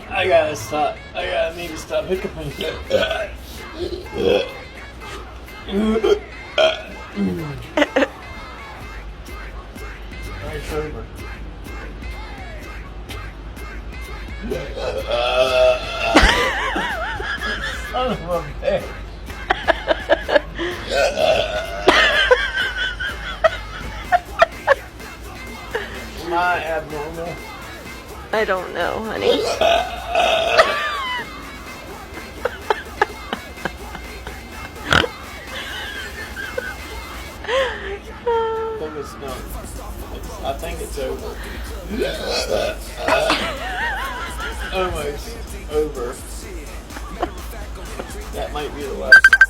I gotta stop. I need to stop hiccuping. Alright, sober. Son of a bitch. Am I abnormal? I don't know, honey. I think it's over. Almost over. That might be the last.